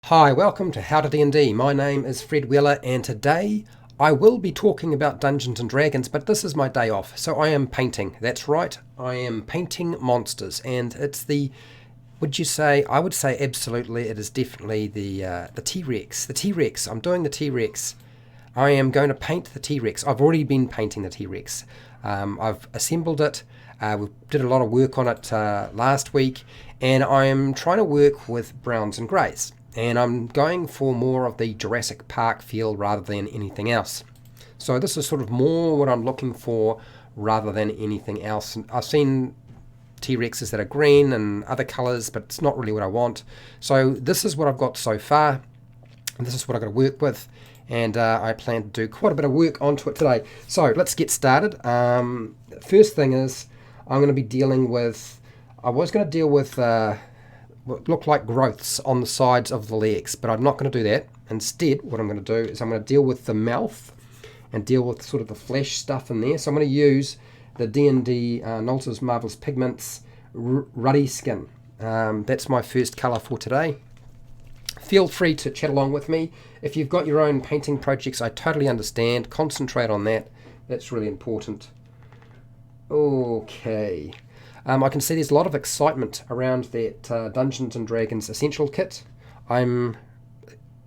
Hi, welcome to HowtoDandD. My name is Fred Wheeler, and today I will be talking about Dungeons and Dragons, but this is my day off, so I am painting. That's right, I am painting monsters, and it's the, would you say, I would say absolutely, it is definitely the T-Rex. The T-Rex, I'm doing the T-Rex. I am going to paint the T-Rex. I've already been painting the T-Rex. I've assembled it. We did a lot of work on it last week, and I am trying to work with browns and greys. And I'm going for more of the Jurassic Park feel rather than anything else. So this is sort of more what I'm looking for rather than anything else. I've seen T-Rexes that are green and other colours, but it's not really what I want. So this is what I've got so far, and this is what I've got to work with. And I plan to do quite a bit of work onto it today. So let's get started. First thing is I'm going to be dealing with, I was going to deal with what look like growths on the sides of the legs, but I'm not going to do that. Instead, what I'm going to do is I'm going to deal with the mouth and deal with sort of the flesh stuff in there. So I'm going to use the D&D Nolzur's Marvelous Pigments Ruddy Skin. That's my first colour for today. Feel free to chat along with me. If you've got your own painting projects, I totally understand. Concentrate on that. That's really important. Okay. I can see there's a lot of excitement around that Dungeons and Dragons Essential Kit.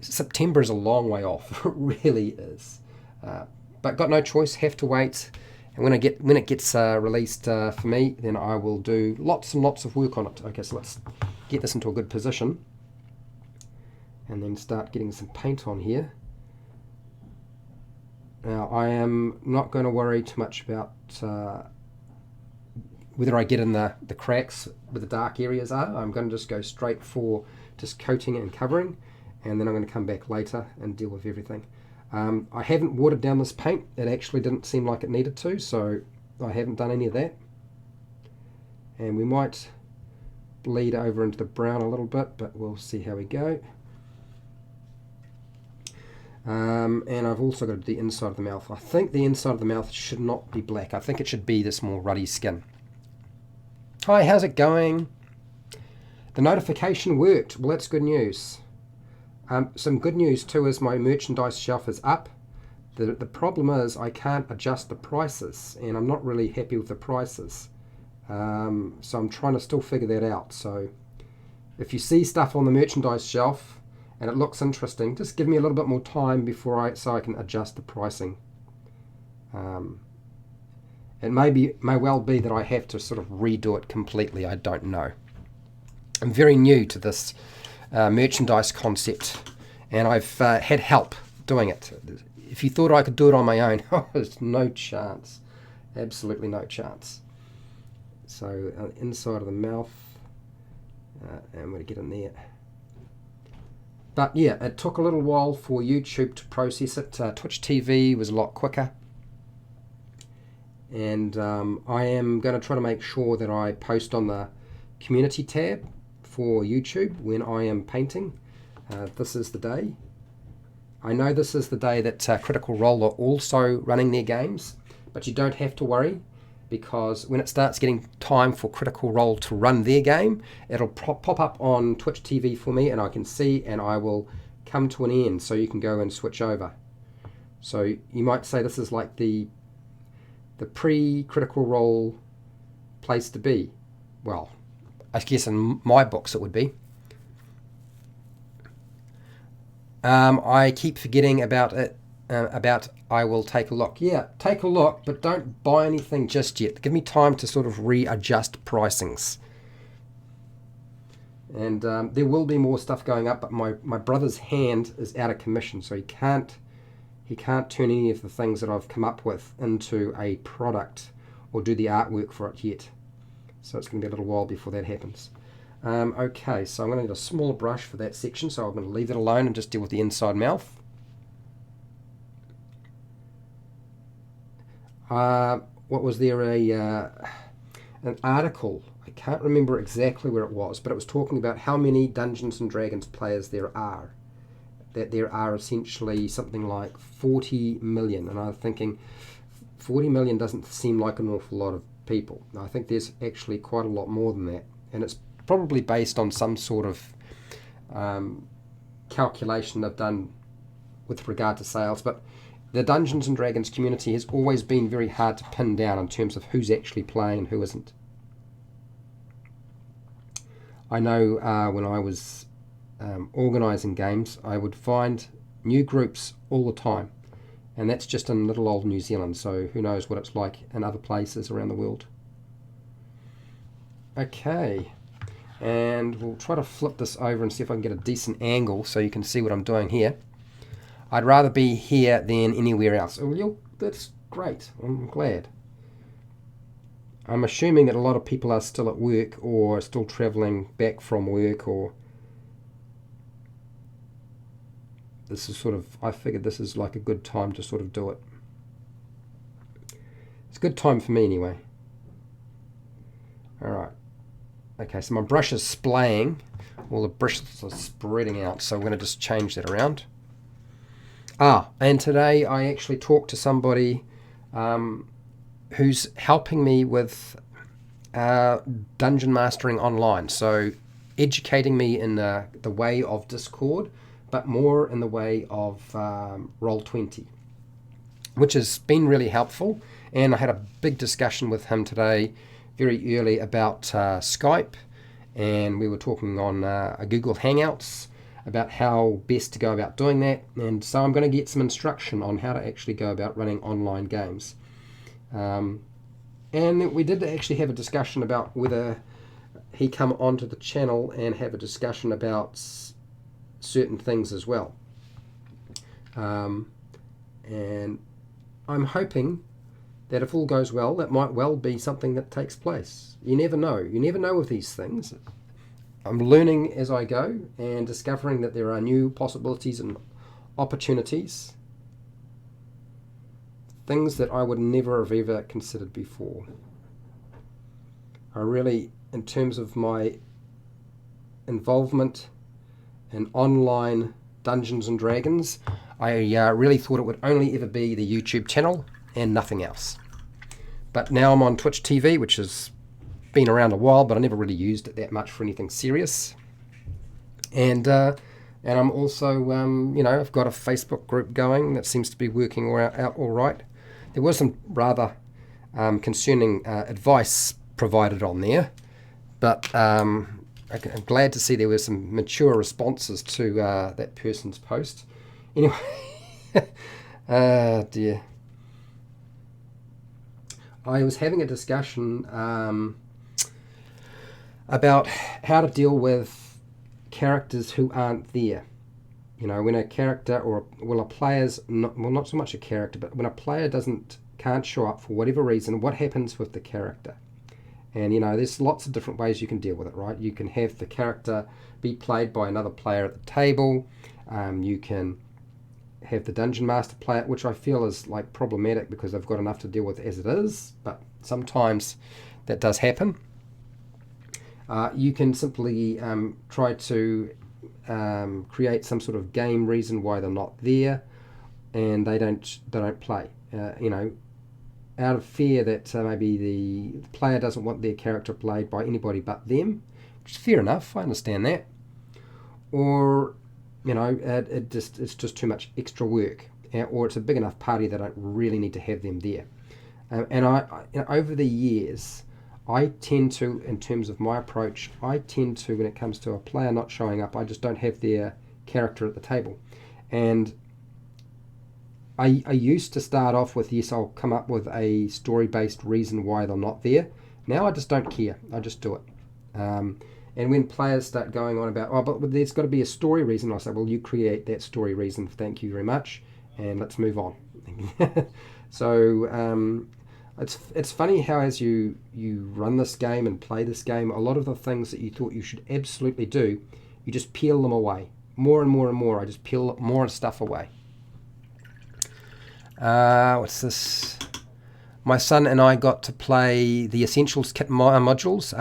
September is a long way off, it really is. But got no choice, have to wait. And when it gets released for me, then I will do lots and lots of work on it. Okay, so let's get this into a good position. And then start getting some paint on here. Now, I am not going to worry too much about whether I get in the cracks where the dark areas are. I'm going to just go straight for just coating and covering, and then I'm going to come back later and deal with everything. I haven't watered down this paint. It actually didn't seem like it needed to, so I haven't done any of that. And we might bleed over into the brown a little bit, but we'll see how we go. And I've also got the inside of the mouth. I think the inside of the mouth should not be black. I think it should be this more ruddy skin. Hi, how's it going? The notification worked. Well, that's good news. Some good news too is my merchandise shelf is up. The problem is I can't adjust the prices, and I'm not really happy with the prices. So I'm trying to still figure that out. So if you see stuff on the merchandise shelf and it looks interesting, just give me a little bit more time so I can adjust the pricing. It may well be that I have to sort of redo it completely. I don't know. I'm very new to this merchandise concept, and I've had help doing it. If you thought I could do it on my own, there's no chance. Absolutely no chance. So inside of the mouth, and I'm going to get in there. But yeah, it took a little while for YouTube to process it. Twitch TV was a lot quicker. And I am going to try to make sure that I post on the community tab for YouTube when I am painting. This is the day. I know this is the day that Critical Role are also running their games, but you don't have to worry, because when it starts getting time for Critical Role to run their game, it'll pop up on Twitch TV for me, and I can see, and I will come to an end so you can go and switch over. So you might say this is like the pre-Critical Role place to be. Well, I guess in my books it would be. I keep forgetting about it. About I will take a look. Yeah, take a look, but don't buy anything just yet. Give me time to sort of readjust pricings. And there will be more stuff going up, but my brother's hand is out of commission, so he can't turn any of the things that I've come up with into a product or do the artwork for it yet. So it's going to be a little while before that happens. Okay, so I'm going to need a smaller brush for that section, so I'm going to leave it alone and just deal with the inside mouth. What was there? An article. I can't remember exactly where it was, but it was talking about how many Dungeons and Dragons players there are. That there are essentially something like 40 million. And I'm thinking 40 million doesn't seem like an awful lot of people. I think there's actually quite a lot more than that. And it's probably based on some sort of calculation I've done with regard to sales, but the Dungeons and Dragons community has always been very hard to pin down in terms of who's actually playing and who isn't. I know when I was organising games, I would find new groups all the time, and that's just in little old New Zealand, so who knows what it's like in other places around the world. Okay, and we'll try to flip this over and see if I can get a decent angle so you can see what I'm doing here. I'd rather be here than anywhere else. Oh, that's great. I'm glad. I'm assuming that a lot of people are still at work or still travelling back from work, or this is sort of, I figured this is like a good time to sort of do it. It's a good time for me anyway. Alright. Okay, so my brush is splaying. All the brushes are spreading out, so we're going to just change that around. And today I actually talked to somebody who's helping me with dungeon mastering online. So educating me in the way of Discord, but more in the way of Roll20, which has been really helpful. And I had a big discussion with him today very early about Skype, and we were talking on a Google Hangouts about how best to go about doing that, and so I'm going to get some instruction on how to actually go about running online games. And we did actually have a discussion about whether he come onto the channel and have a discussion about certain things as well. And I'm hoping that if all goes well, that might well be something that takes place. You never know. You never know with these things. I'm learning as I go and discovering that there are new possibilities and opportunities, things that I would never have ever considered before. I really, in terms of my involvement in online Dungeons and Dragons, I really thought it would only ever be the YouTube channel and nothing else. But now I'm on Twitch TV, which has been around a while, but I never really used it that much for anything serious. And I'm also, I've got a Facebook group going that seems to be working out all right. There was some rather concerning advice provided on there, but I'm glad to see there were some mature responses to that person's post. Anyway, dear. I was having a discussion about how to deal with characters who aren't there. When a character a player's not so much a character, but when a player can't show up for whatever reason, what happens with the character? And there's lots of different ways you can deal with it, right? You can have the character be played by another player at the table. You can have the dungeon master play it, which I feel is like problematic because I've got enough to deal with as it is, but sometimes that does happen. You can simply try to create some sort of game reason why they're not there, and they don't play. Out of fear that maybe the player doesn't want their character played by anybody but them, which is fair enough. I understand that. Or it's just too much extra work, or it's a big enough party that I don't really need to have them there. And I over the years, I tend to, in terms of my approach, when it comes to a player not showing up, I just don't have their character at the table. And I used to start off with, yes, I'll come up with a story-based reason why they're not there. Now I just don't care. I just do it. And when players start going on about, but there's got to be a story reason, I say, well, you create that story reason, thank you very much, and let's move on. So it's funny how as you run this game and play this game, a lot of the things that you thought you should absolutely do, you just peel them away. More and more and more, I just peel more stuff away. What's this? My son and I got to play the Essentials kit modules.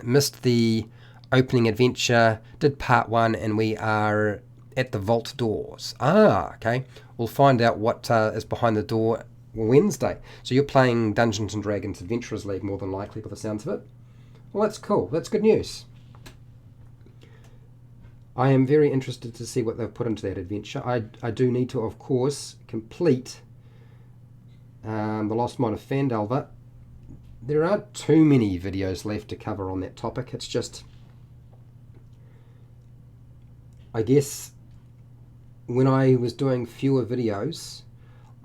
Missed the opening adventure, did part 1, and we are at the vault doors. Okay. We'll find out what is behind the door Wednesday. So you're playing Dungeons and Dragons Adventurers League more than likely by the sounds of it. Well, that's cool. That's good news. I am very interested to see what they've put into that adventure. I do need to, of course, complete The Lost Mine of Phandelver. There aren't too many videos left to cover on that topic. It's just, I guess, when I was doing fewer videos,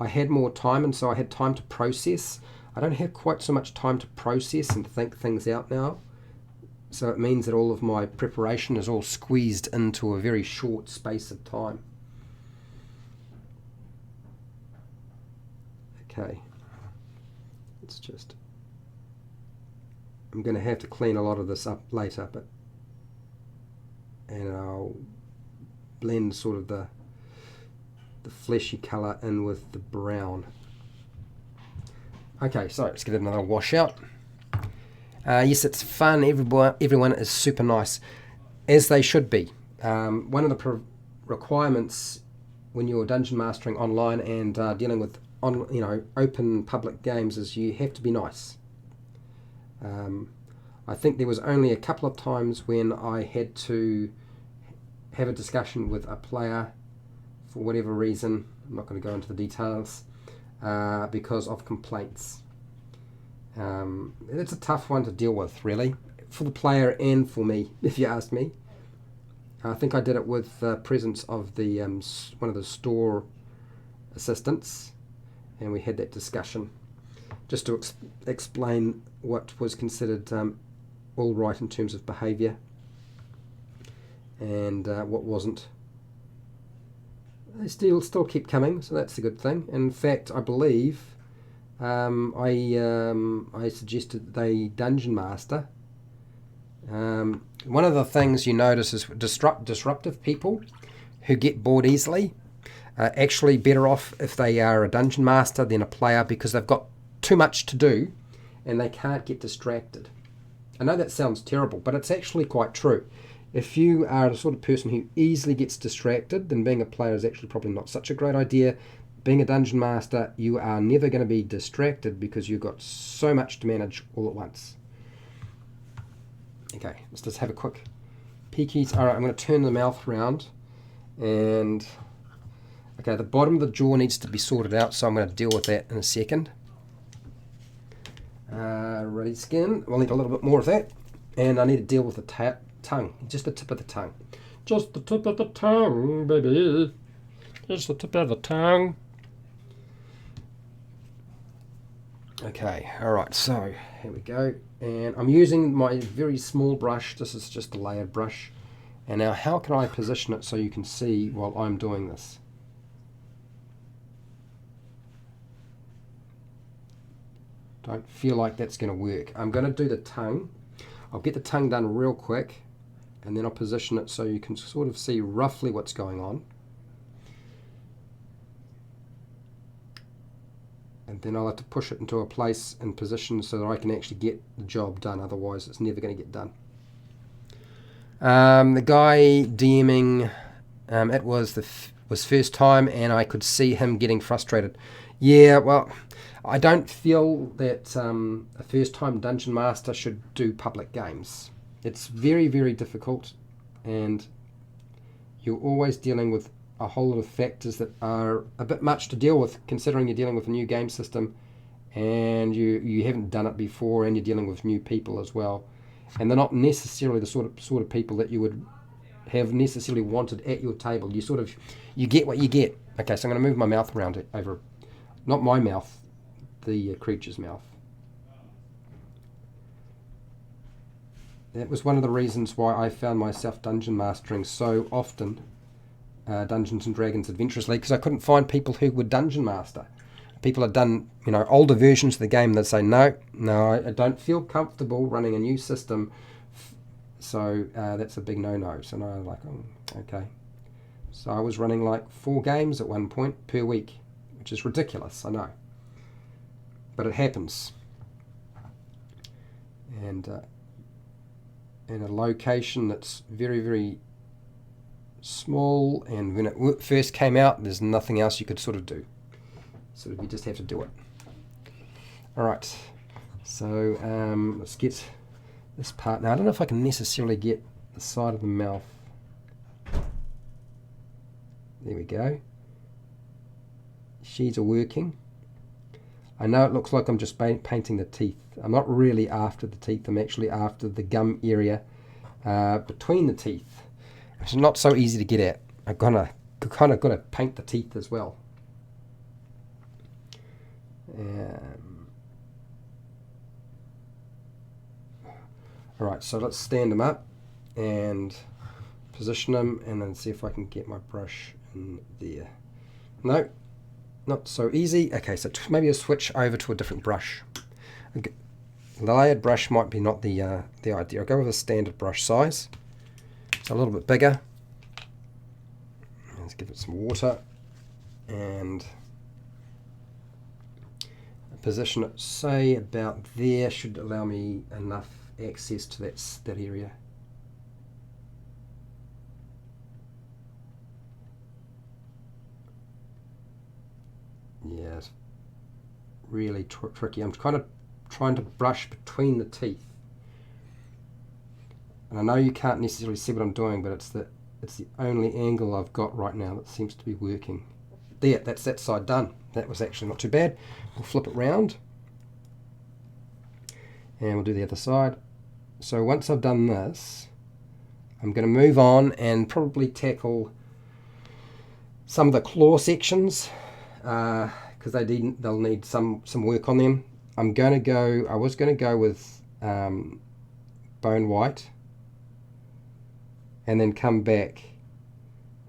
I had more time, and so I had time to process. I don't have quite so much time to process and think things out now. So it means that all of my preparation is all squeezed into a very short space of time. Okay. It's just... I'm going to have to clean a lot of this up later, and I'll blend sort of the fleshy colour in with the brown. Okay, so let's get another wash out. Yes, it's fun. Everyone is super nice, as they should be. One of the requirements when you're dungeon mastering online and dealing with open public games is you have to be nice. I think there was only a couple of times when I had to have a discussion with a player for whatever reason. I'm not going to go into the details because of complaints. It's a tough one to deal with, really, for the player and for me, if you ask me. I think I did it with the presence of the one of the store assistants, and we had that discussion just to explain what was considered all right in terms of behaviour and what wasn't. They still keep coming, so that's a good thing. In fact, I believe I suggested they dungeon master. One of the things you notice is disruptive people who get bored easily are actually better off if they are a dungeon master than a player, because they've got too much to do and they can't get distracted. I know that sounds terrible, but it's actually quite true. If you are the sort of person who easily gets distracted, then being a player is actually probably not such a great idea. Being a dungeon master, you are never going to be distracted because you've got so much to manage all at once. Okay, let's just have a quick peekies. All right, I'm going to turn the mouth round, and okay, the bottom of the jaw needs to be sorted out, so I'm going to deal with that in a second. Ready skin, we'll need a little bit more of that, and I need to deal with the tongue, just the tip of the tongue. Just the tip of the tongue, baby. Just the tip of the tongue. Okay, alright, so here we go. And I'm using my very small brush. This is just a layered brush. And now how can I position it so you can see while I'm doing this? Don't feel like that's going to work. I'm going to do the tongue. I'll get the tongue done real quick, and then I'll position it so you can sort of see roughly what's going on. And then I'll have to push it into a place and position so that I can actually get the job done. Otherwise, it's never going to get done. The guy DMing, it was first time, and I could see him getting frustrated. Yeah, well, I don't feel that a first-time dungeon master should do public games. It's very, very difficult, and you're always dealing with a whole lot of factors that are a bit much to deal with, considering you're dealing with a new game system and you haven't done it before, and you're dealing with new people as well, and they're not necessarily the sort of people that you would have necessarily wanted at your table. You get what you get. Okay, so I'm going to move my mouth around it over, not my mouth, the creature's mouth. That was one of the reasons why I found myself dungeon mastering so often, Dungeons and Dragons adventurously, because I couldn't find people who would dungeon master. People had done, older versions of the game. They'd say, no, I don't feel comfortable running a new system, so that's a big no-no. So I was like, oh, okay. So I was running like 4 games at one point per week, which is ridiculous, I know. But it happens. And in a location that's very, very small, and when it first came out, there's nothing else you could sort of do. So you just have to do it. Alright, so let's get this part. Now, I don't know if I can necessarily get the side of the mouth There we go. She's working. I know it looks like I'm just painting the teeth. I'm not really after the teeth. I'm actually after the gum area between the teeth. It's not so easy to get at. I've kind of got to paint the teeth as well. Alright, so let's stand them up and position them and then see if I can get my brush in there. No, not so easy. Okay, so maybe I'll switch over to a different brush. Okay. The layered brush might be not the idea. I'll go with a standard brush size. It's a little bit bigger. Let's give it some water and position it, say, about there. Should allow me enough access to that area. Yeah, it's really tricky. I'm kind of trying to brush between the teeth, and I know you can't necessarily see what I'm doing, but it's the only angle I've got right now that seems to be working. There, that's that side done. That was actually not too bad. We'll flip it round and we'll do the other side. So once I've done this, I'm going to move on and probably tackle some of the claw sections because they'll need some work on them. I was going to go with bone white and then come back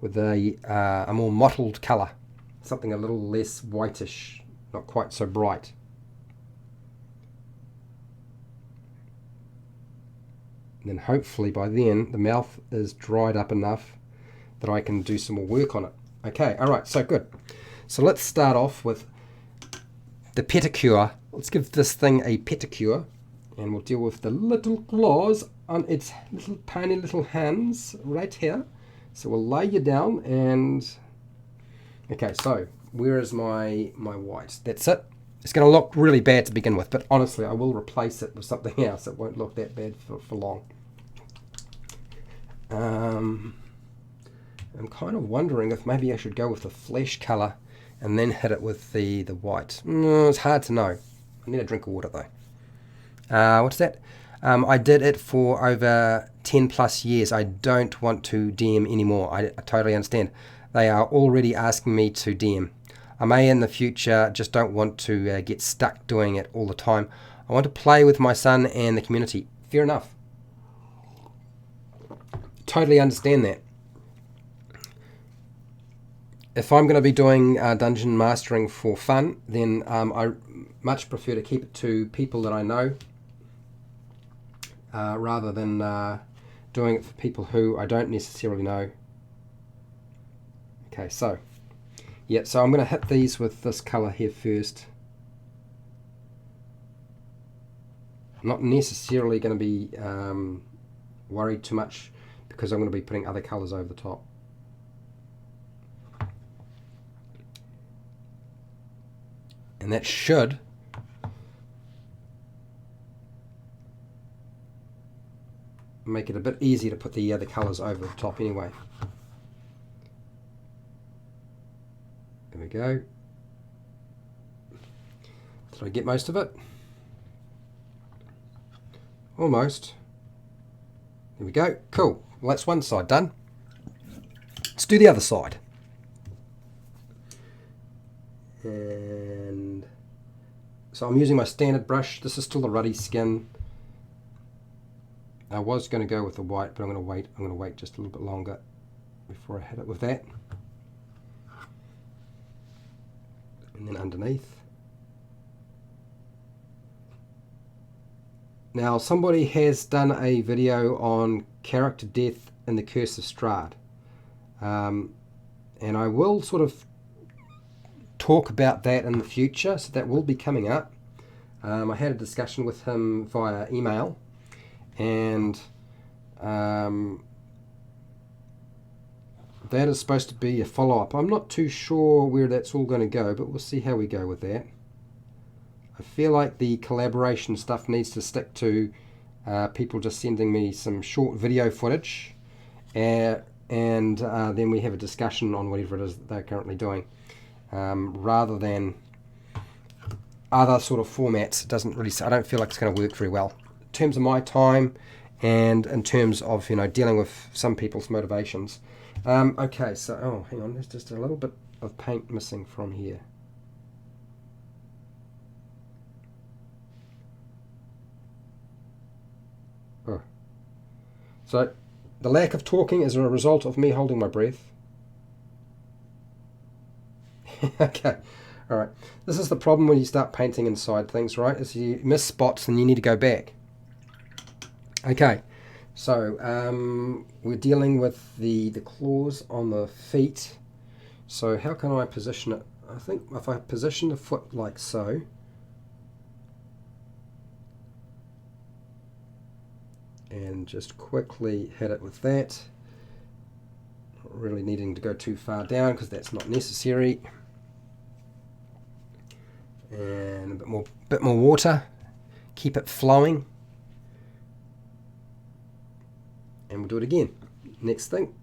with a more mottled colour, something a little less whitish, not quite so bright. And then hopefully by then the mouth is dried up enough that I can do some more work on it. Okay, alright, so good. So let's start off with the pedicure. Let's give this thing a pedicure and we'll deal with the little claws on its little tiny little hands right here. So we'll lay you down and okay, so where is my white? That's it. It's going to look really bad to begin with, but honestly I will replace it with something else. It won't look that bad for long. I'm kind of wondering if maybe I should go with the flesh colour and then hit it with the white. It's hard to know. I need a drink of water though. What's that? I did it for over 10 plus years. I don't want to DM anymore. I totally understand. They are already asking me to DM. I may in the future, just don't want to get stuck doing it all the time. I want to play with my son and the community. Fair enough. Totally understand that. If I'm going to be doing dungeon mastering for fun, then I much prefer to keep it to people that I know rather than doing it for people who I don't necessarily know. Okay, so yeah, so I'm going to hit these with this colour here first. I'm not necessarily going to be worried too much because I'm going to be putting other colours over the top. And that should make it a bit easier to put the other colours over the top anyway. There we go. Did I get most of it? Almost. There we go. Cool. Well, that's one side done. Let's do the other side. And so I'm using my standard brush. This is still the ruddy skin. I was going to go with the white, but I'm going to wait. I'm going to wait just a little bit longer before I hit it with that. And then underneath. Now somebody has done a video on character death in the Curse of Strahd. And I will sort of talk about that in the future, so that will be coming up. I had a discussion with him via email, and that is supposed to be a follow-up. I'm not too sure where that's all going to go, but we'll see how we go with that. I feel like the collaboration stuff needs to stick to people just sending me some short video footage and then we have a discussion on whatever it is that they're currently doing, rather than other sort of formats. It doesn't really, I don't feel like it's going to work very well in terms of my time and in terms of, you know, dealing with some people's motivations. Okay, so, oh, hang on, there's just a little bit of paint missing from here. Oh. So the lack of talking is a result of me holding my breath. Okay, all right. This is the problem when you start painting inside things, right? Is you miss spots and you need to go back. Okay, so we're dealing with the claws on the feet. So how can I position it? I think if I position the foot like so, and just quickly hit it with that, not really needing to go too far down because that's not necessary. And a bit more water, keep it flowing, and we'll do it again. Next thing,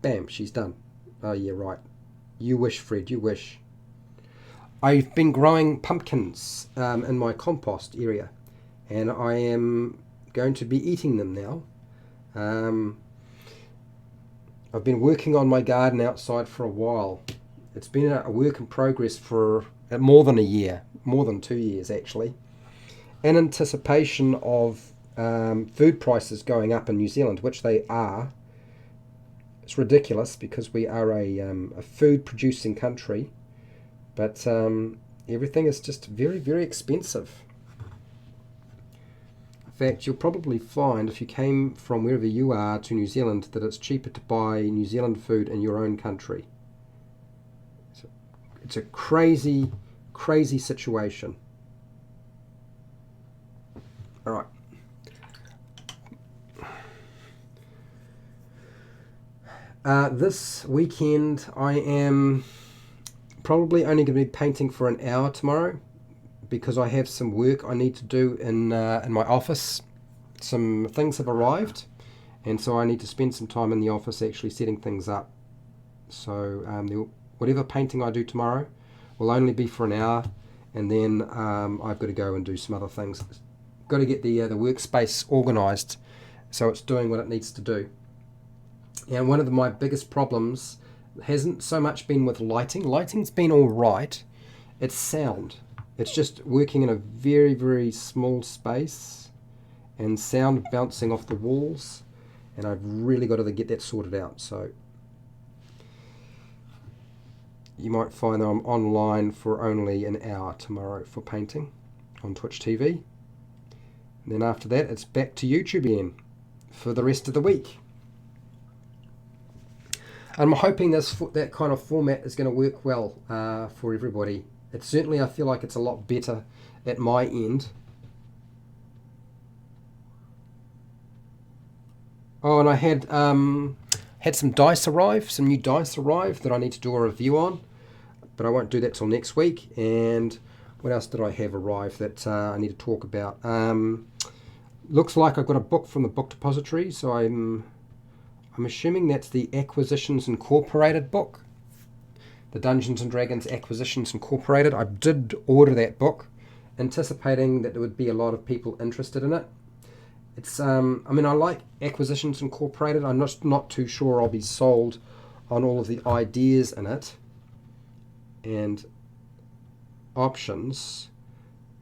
bam, she's done. Oh yeah, right. You wish, Fred, you wish. I've been growing pumpkins in my compost area, and I am going to be eating them now. I've been working on my garden outside for a while. It's been a work in progress for more than a year, more than 2 years actually, in anticipation of food prices going up in New Zealand, which they are. It's ridiculous because we are a food producing country, but everything is just very, very expensive. In fact, you'll probably find if you came from wherever you are to New Zealand that it's cheaper to buy New Zealand food in your own country. So it's a crazy, crazy situation. All right. This weekend I am probably only going to be painting for an hour tomorrow because I have some work I need to do in my office. Some things have arrived, and so I need to spend some time in the office actually setting things up. So whatever painting I do tomorrow will only be for an hour, and then I've got to go and do some other things. Got to get the workspace organised so it's doing what it needs to do. And one of my biggest problems hasn't so much been with lighting. Lighting's been all right. It's sound. It's just working in a very, very small space and sound bouncing off the walls. And I've really got to get that sorted out. So you might find that I'm online for only an hour tomorrow for painting on Twitch TV. And then after that, it's back to YouTube again for the rest of the week. I'm hoping that kind of format is going to work well for everybody. It's certainly, I feel like it's a lot better at my end. Oh, and I had some dice arrive, some new dice arrive that I need to do a review on, but I won't do that till next week. And what else did I have arrive that I need to talk about? Looks like I've got a book from the book depository, so I'm assuming that's the Acquisitions Incorporated book. The Dungeons and Dragons Acquisitions Incorporated. I did order that book, anticipating that there would be a lot of people interested in it. It's I mean, I like Acquisitions Incorporated. I'm not too sure I'll be sold on all of the ideas in it and options,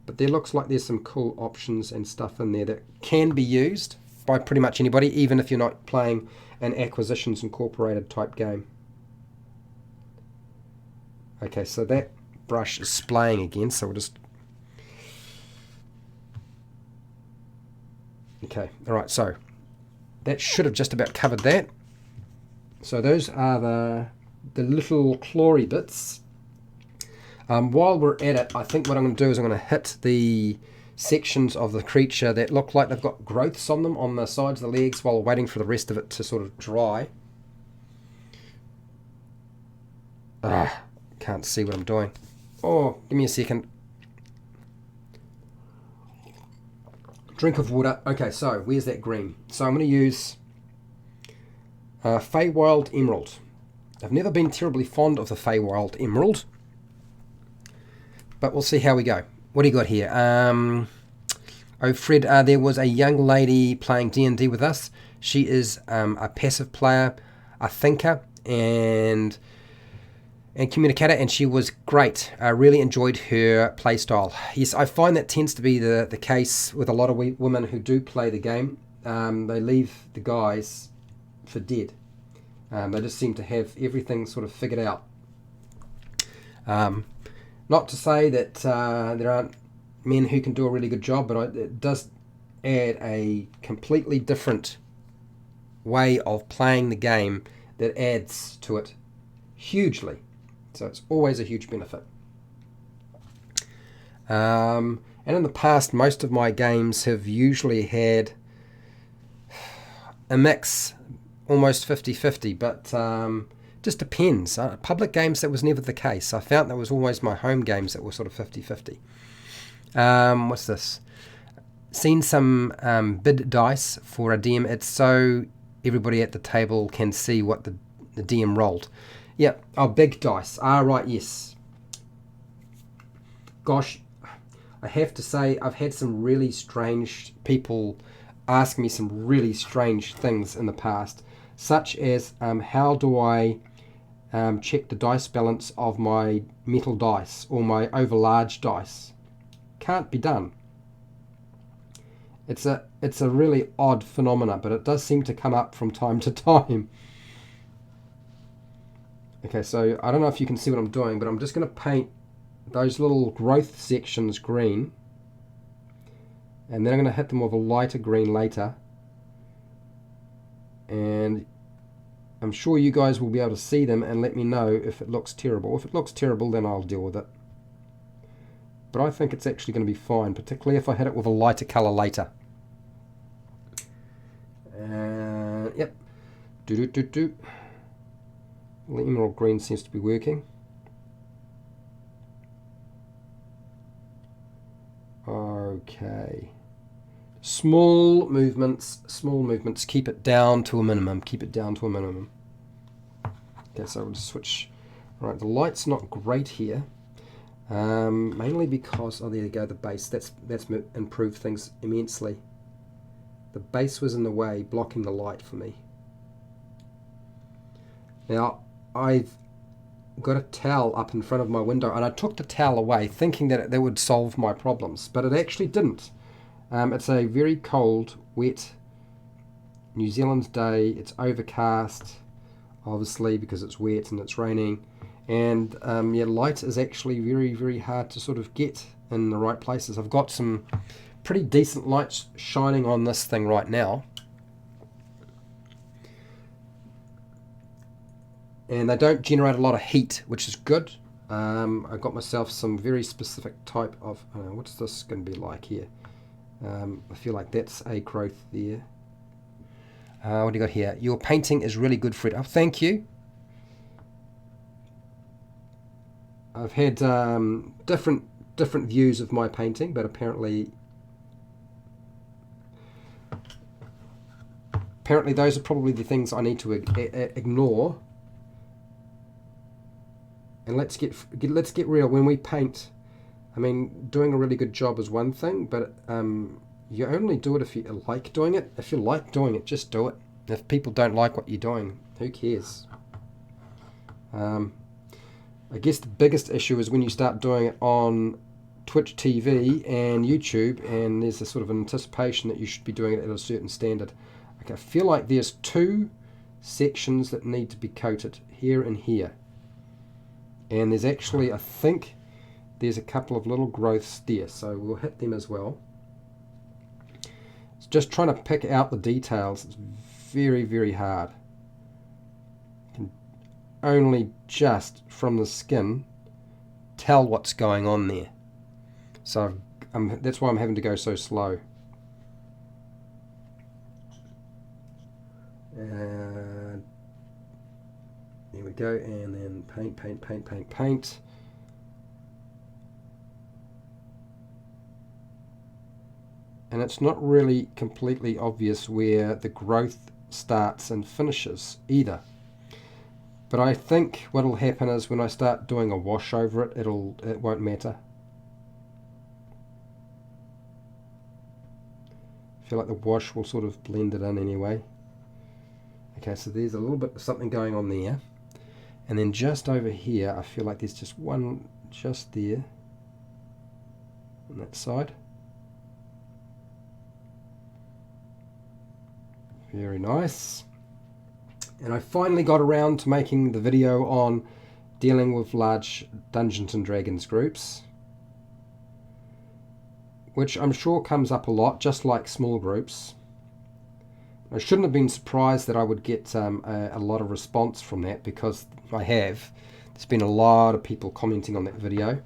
but there looks like there's some cool options and stuff in there that can be used by pretty much anybody, even if you're not playing an Acquisitions Incorporated type game. Okay, so that brush is splaying again, so we'll just... Okay, alright, so that should have just about covered that. So those are the little clawy bits. While we're at it, I think what I'm going to do is I'm going to hit the sections of the creature that look like they've got growths on them on the sides of the legs while waiting for the rest of it to sort of dry. Can't see what I'm doing. Oh, give me a second. Drink of water. Okay, so where's that green? So I'm going to use Feywild Emerald. I've never been terribly fond of the Feywild Emerald, but we'll see how we go. What do you got here? Oh, Fred, there was a young lady playing D&D with us. She is a passive player, a thinker, and communicator, and she was great. I really enjoyed her playstyle. Yes, I find that tends to be the case with a lot of women who do play the game. They leave the guys for dead. They just seem to have everything sort of figured out. Not to say that there aren't men who can do a really good job, but it does add a completely different way of playing the game that adds to it hugely. So it's always a huge benefit. And in the past, most of my games have usually had a mix, almost 50-50, but just depends. Public games, that was never the case. I found that was always my home games that were sort of 50-50. What's this? Seen some bid dice for a DM. It's so everybody at the table can see what the DM rolled. Yeah, big dice. Right, yes. Gosh, I have to say I've had some really strange people ask me some really strange things in the past, such as how do I check the dice balance of my metal dice or my overlarge dice? Can't be done. It's a really odd phenomena, but it does seem to come up from time to time. Okay, so I don't know if you can see what I'm doing, but I'm just going to paint those little growth sections green, and then I'm going to hit them with a lighter green later, and I'm sure you guys will be able to see them and let me know if it looks terrible. If it looks terrible, then I'll deal with it. But I think it's actually going to be fine, particularly if I hit it with a lighter colour later. Yep. The emerald green seems to be working. Okay. Small movements. Keep it down to a minimum. Okay, so we'll switch. Right, the light's not great here. Mainly because, there you go, the base. That's improved things immensely. The base was in the way, blocking the light for me. Now, I've got a towel up in front of my window, and I took the towel away thinking that that would solve my problems, but it actually didn't. It's a very cold, wet New Zealand day. It's overcast, obviously, because it's wet and it's raining. And light is actually very, very hard to sort of get in the right places. I've got some pretty decent lights shining on this thing right now. And they don't generate a lot of heat, which is good. I got myself some very specific type of, what's this going to be like here? I feel like that's a growth there. What do you got here? Your painting is really good, Fred. Oh, thank you. I've had different views of my painting, but apparently those are probably the things I need to ignore. And let's get real. When we paint, I mean, doing a really good job is one thing, but you only do it if you like doing it. If you like doing it, just do it. If people don't like what you're doing, who cares? I guess the biggest issue is when you start doing it on Twitch TV and YouTube, and there's a sort of anticipation that you should be doing it at a certain standard. Okay, I feel like there's two sections that need to be coated, here and here. And there's actually, I think, there's a couple of little growths there, so we'll hit them as well. It's just trying to pick out the details. It's very, very hard. Only just from the skin tell what's going on there. So that's why I'm having to go so slow. There we go, and then paint. And it's not really completely obvious where the growth starts and finishes either. But I think what'll happen is when I start doing a wash over it, it won't matter. I feel like the wash will sort of blend it in anyway. Okay, so there's a little bit of something going on there. And then just over here, I feel like there's just one just there on that side. Very nice. And I finally got around to making the video on dealing with large Dungeons and Dragons groups, which I'm sure comes up a lot, just like small groups. I shouldn't have been surprised that I would get a lot of response from that, because I have. There's been a lot of people commenting on that video.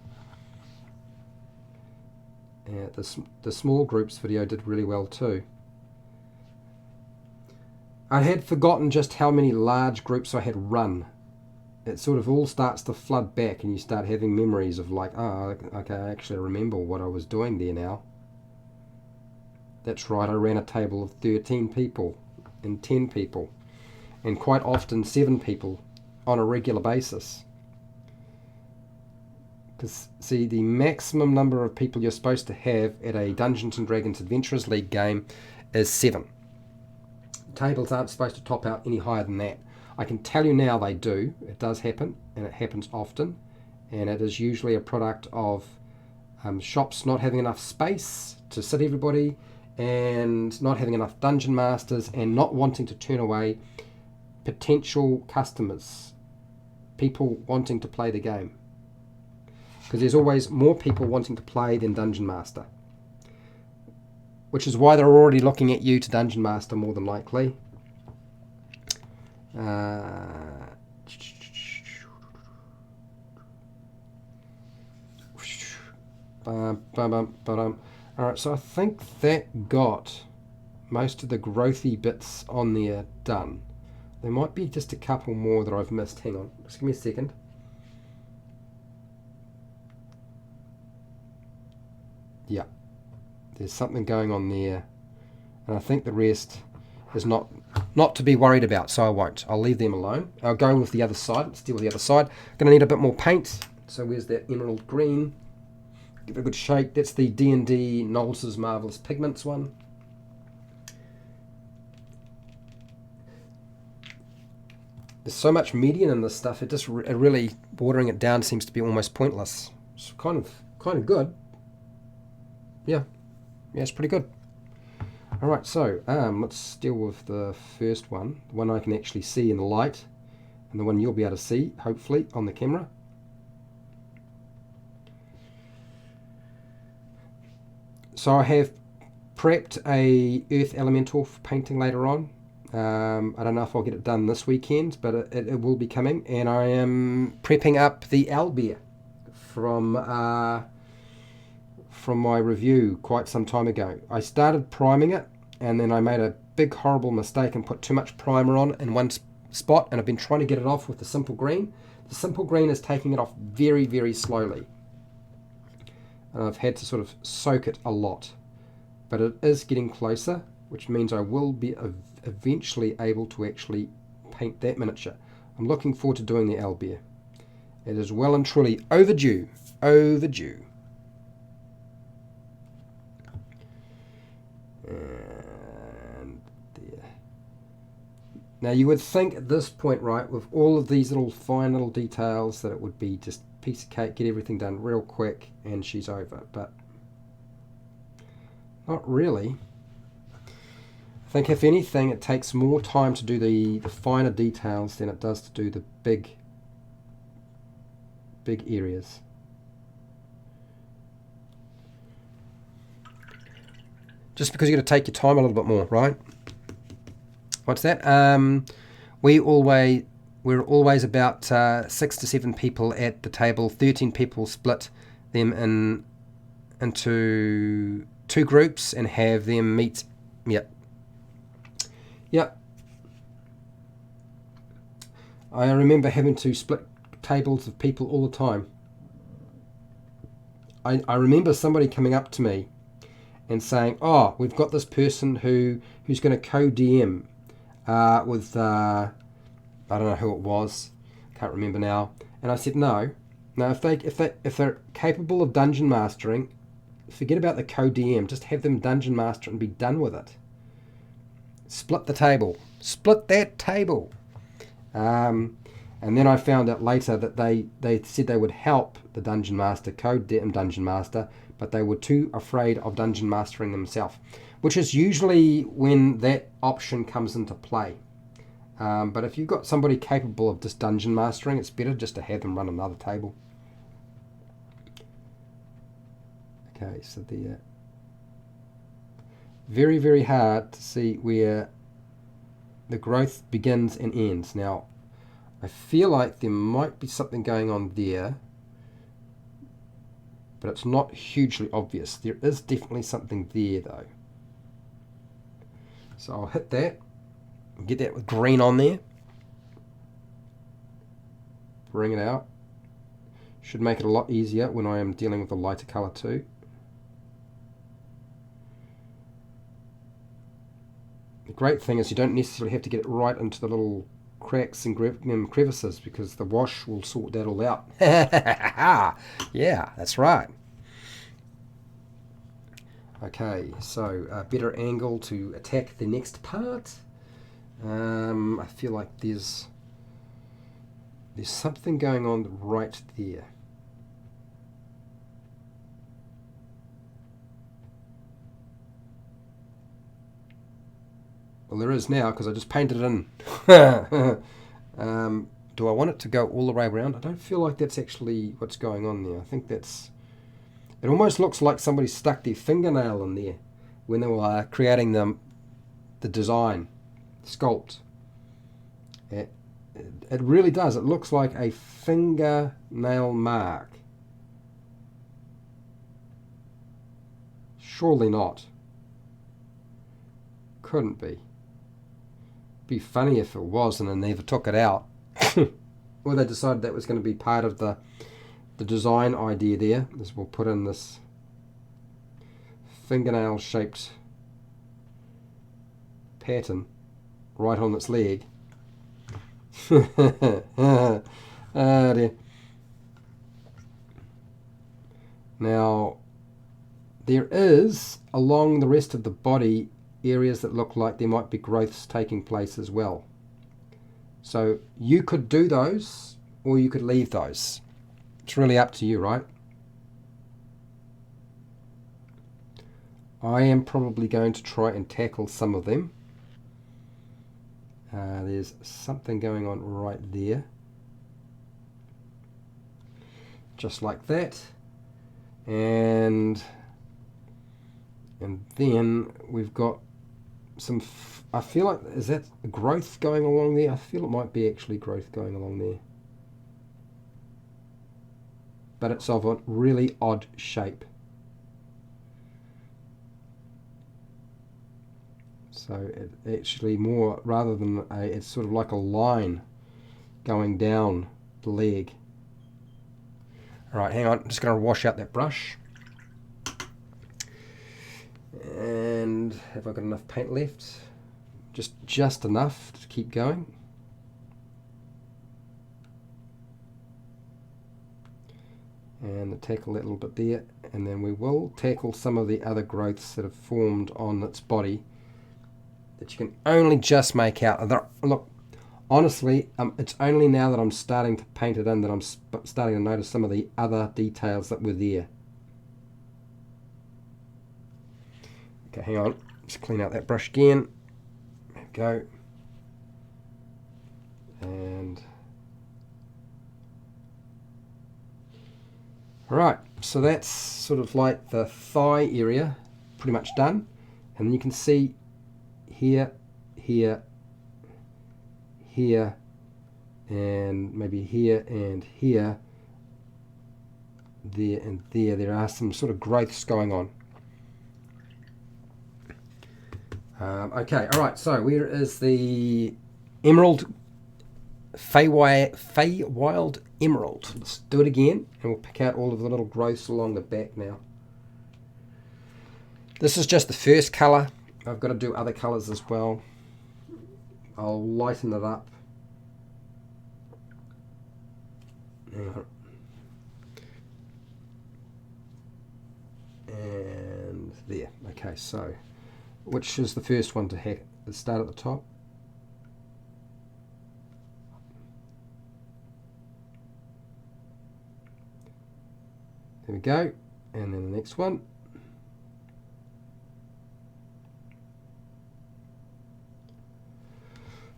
The small groups video did really well too. I had forgotten just how many large groups I had run. It sort of all starts to flood back and you start having memories of like, oh, okay, I actually remember what I was doing there now. That's right, I ran a table of 13 people and 10 people and quite often 7 people on a regular basis. Because, see, the maximum number of people you're supposed to have at a Dungeons and Dragons Adventurers League game is 7. Tables aren't supposed to top out any higher than that. I can tell you now they do. It does happen, and it happens often, and it is usually a product of shops not having enough space to sit everybody, and not having enough dungeon masters, and not wanting to turn away potential customers, people wanting to play the game, because there's always more people wanting to play than dungeon master. Which is why they're already looking at you to Dungeon Master more than likely. Alright, so I think that got most of the growthy bits on there done. There might be just a couple more that I've missed. Hang on, just give me a second. Yeah. There's something going on there, and I think the rest is not to be worried about, so I won't. I'll leave them alone. I'll go with the other side. Let's deal with the other side. Going to need a bit more paint, so where's that emerald green? Give it a good shake. That's the D&D Nolzur's Marvelous Pigments one. There's so much median in this stuff, it really, watering it down seems to be almost pointless. It's kind of good. Yeah. Yeah, it's pretty good. Alright, so let's deal with the first one, the one I can actually see in the light, and the one you'll be able to see, hopefully, on the camera. So I have prepped a earth elemental for painting later on. I don't know if I'll get it done this weekend, but it will be coming, and I am prepping up the owlbear from my review quite some time ago. I started priming it, and then I made a big horrible mistake and put too much primer on in one spot, and I've been trying to get it off with the simple green. The simple green is taking it off very, very slowly, and I've had to sort of soak it a lot, but it is getting closer, which means I will be eventually able to actually paint that miniature. I'm looking forward to doing the owlbear. It is well and truly overdue. And there. Now you would think at this point, right, with all of these little fine little details, that it would be just a piece of cake, get everything done real quick and she's over, but not really. I think if anything it takes more time to do the finer details than it does to do the big areas. Just because you've got to take your time a little bit more, right? What's that? We're always about 6 to 7 people at the table. 13 people, split them into 2 groups and have them meet. Yep. I remember having to split tables of people all the time. I remember somebody coming up to me and saying, oh, we've got this person who's going to co-DM with I don't know who it was, can't remember now. And I said no. If they're capable of dungeon mastering, forget about the co-DM. Just have them dungeon master and be done with it. Split the table. Split that table. And then I found out later that they said they would help the dungeon master, co-DM dungeon master, but they were too afraid of dungeon mastering themselves, which is usually when that option comes into play. But if you've got somebody capable of just dungeon mastering, it's better just to have them run another table. Okay, so the very, very hard to see where the growth begins and ends. Now, I feel like there might be something going on there, but it's not hugely obvious. There is definitely something there, though. So I'll hit that. Get that with green on there. Bring it out. Should make it a lot easier when I am dealing with a lighter colour too. The great thing is you don't necessarily have to get it right into the little cracks and crevices, because the wash will sort that all out. Yeah, that's right. Okay, so a better angle to attack the next part. I feel like there's something going on right there. Well, there is now, because I just painted it in. Do I want it to go all the way around? I don't feel like that's actually what's going on there. I think that's... It almost looks like somebody stuck their fingernail in there when they were creating the design. Sculpt. It really does. It looks like a fingernail mark. Surely not. Couldn't be. Be funny if it was and they never took it out. Or they decided that was going to be part of the design idea there. Is we'll put in this fingernail shaped pattern right on its leg. Oh dear. Now, there is, along the rest of the body, areas that look like there might be growths taking place as well. So you could do those, or you could leave those. It's really up to you, right? I am probably going to try and tackle some of them. There's something going on right there. Just like that. And then we've got some... I feel like... Is that growth going along there? I feel it might be actually growth going along there. But it's of a really odd shape. So it actually more, rather than it's sort of like a line going down the leg. Alright, hang on, I'm just going to wash out that brush. And have I got enough paint left? Just enough to keep going. And tackle that little bit there, and then we will tackle some of the other growths that have formed on its body that you can only just make out. Look, honestly, it's only now that I'm starting to paint it in that I'm starting to notice some of the other details that were there. Okay, hang on. Just clean out that brush again. There we go. And... Alright, so that's sort of like the thigh area, pretty much done. And then you can see here, here, here, and maybe here and here, there and there. There are some sort of growths going on. Okay, alright, so where is the emerald, Feywild Emerald? Let's do it again, and we'll pick out all of the little growths along the back now. This is just the first colour. I've got to do other colours as well. I'll lighten it up. And there. Okay, so which is the first one to start at the top? There we go. And then the next one.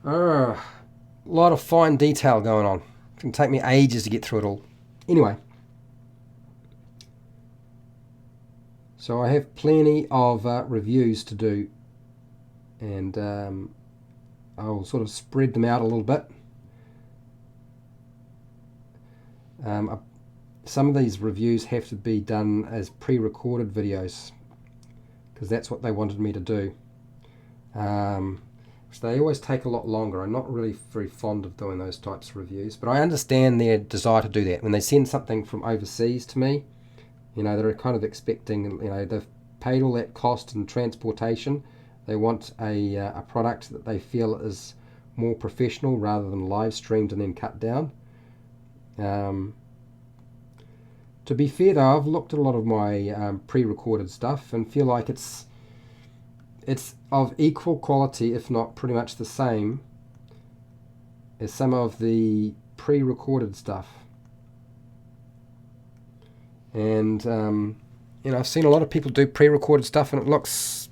A lot of fine detail going on. It's going to take me ages to get through it all. Anyway. So I have plenty of reviews to do. And I'll sort of spread them out a little bit. Some of these reviews have to be done as pre-recorded videos because that's what they wanted me to do. So they always take a lot longer. I'm not really very fond of doing those types of reviews, but I understand their desire to do that. When they send something from overseas to me, you know, they're kind of expecting, you know, they've paid all that cost and transportation. They want a product that they feel is more professional rather than live streamed and then cut down. To be fair though, I've looked at a lot of my pre-recorded stuff and feel like it's of equal quality, if not pretty much the same as some of the pre-recorded stuff. And you know, I've seen a lot of people do pre-recorded stuff and it looks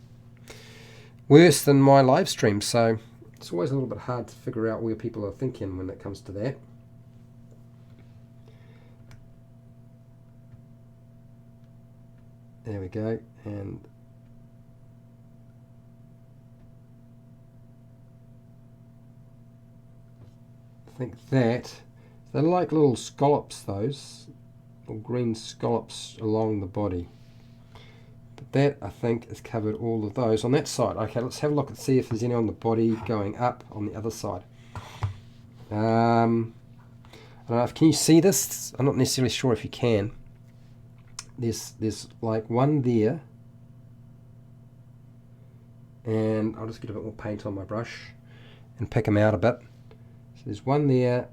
worse than my live stream, so it's always a little bit hard to figure out where people are thinking when it comes to that. There we go, and I think that they're like little scallops, those little green scallops along the body. But that, I think, has covered all of those on that side. Okay, let's have a look and see if there's any on the body going up on the other side. I don't know if, can you see this? I'm not necessarily sure if you can. There's like one there, and I'll just get a bit more paint on my brush and pick them out a bit. So there's one there,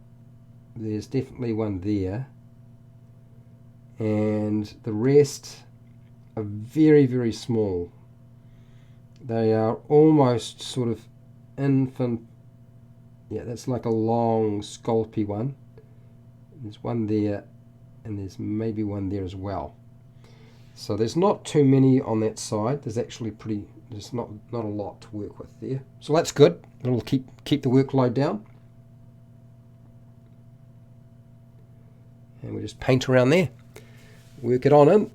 there's definitely one there, and the rest are very, very small. They are almost sort of infant. Yeah, that's like a long scalpy one. There's one there, and there's maybe one there as well. So there's not too many on that side. There's actually there's not a lot to work with there. So that's good. It'll keep the workload down. And we just paint around there. Work it on in.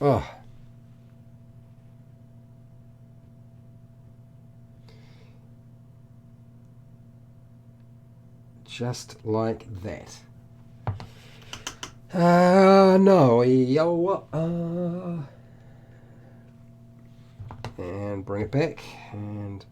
Oh. Just like that. No, and bring it back, and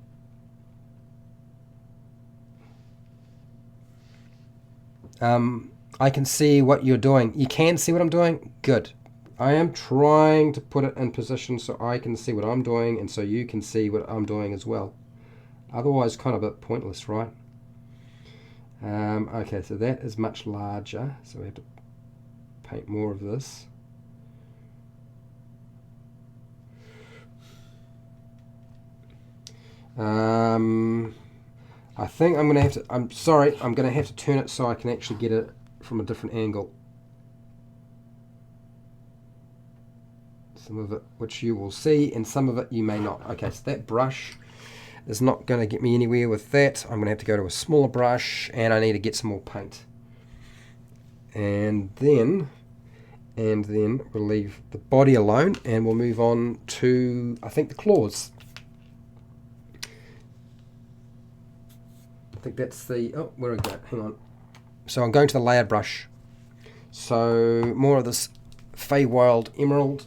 I can see what you're doing. You can see what I'm doing? Good. I am trying to put it in position so I can see what I'm doing and so you can see what I'm doing as well. Otherwise, kind of a bit pointless, right? Okay, so that is much larger, so we have to paint more of this. I think I'm going to have to, I'm sorry, I'm going to have to turn it so I can actually get it from a different angle. Some of it which you will see and some of it you may not. Okay, so that brush is not going to get me anywhere with that. I'm going to have to go to a smaller brush and I need to get some more paint. And then we'll leave the body alone and we'll move on to, I think, the claws. I think that's the, oh, where are we going? Hang on. So I'm going to the layered brush. So more of this Feywild Emerald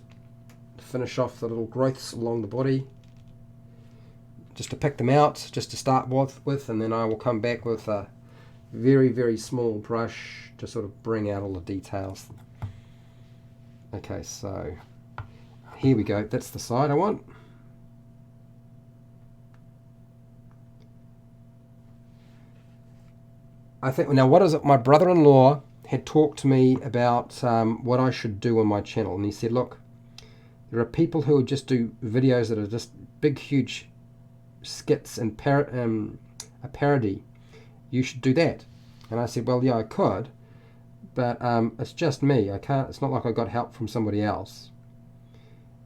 to finish off the little growths along the body. Just to pick them out, just to start with, and then I will come back with a very, very small brush to sort of bring out all the details. Okay, so here we go. That's the side I want. I think, now what is it? My brother-in-law had talked to me about what I should do on my channel, and he said, look, there are people who would just do videos that are just big, huge skits and a parody. You should do that. And I said, well, yeah, I could, but it's just me. I can't. It's not like I got help from somebody else.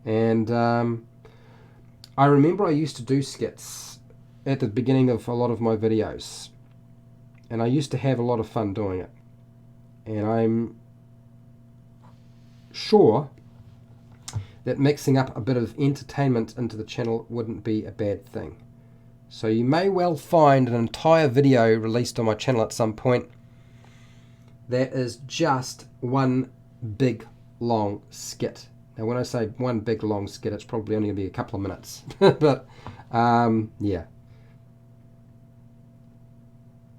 And I remember I used to do skits at the beginning of a lot of my videos, and I used to have a lot of fun doing it. And I'm sure that mixing up a bit of entertainment into the channel wouldn't be a bad thing. So you may well find an entire video released on my channel at some point that is just one big long skit. Now when I say one big long skit, it's probably only going to be a couple of minutes. But yeah.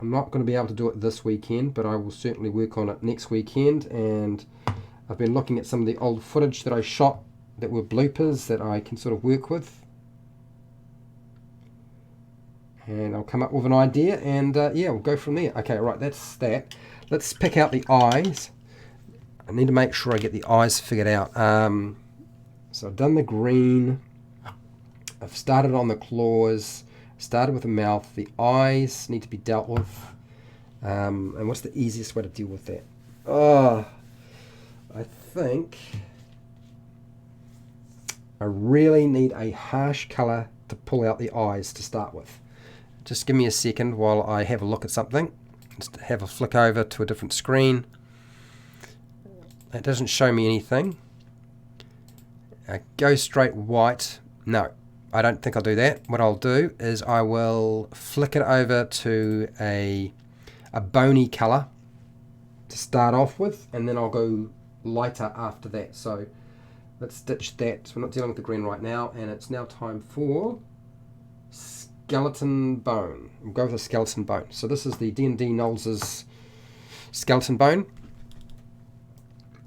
I'm not going to be able to do it this weekend, but I will certainly work on it next weekend. And I've been looking at some of the old footage that I shot that were bloopers that I can sort of work with. And I'll come up with an idea, and yeah, we'll go from there. Okay, right, that's that. Let's pick out the eyes. I need to make sure I get the eyes figured out. So I've done the green. I've started on the claws. Started with the mouth. The eyes need to be dealt with. And what's the easiest way to deal with that? Oh, I think I really need a harsh color to pull out the eyes to start with. Just give me a second while I have a look at something. Just have a flick over to a different screen. It doesn't show me anything. Go straight white. No, I don't think I'll do that. What I'll do is I will flick it over to a bony color to start off with, and then I'll go lighter after that. So let's ditch that. So we're not dealing with the green right now, and it's now time for skeleton bone. We'll go with a skeleton bone. So this is the D&D Nolzur's skeleton bone,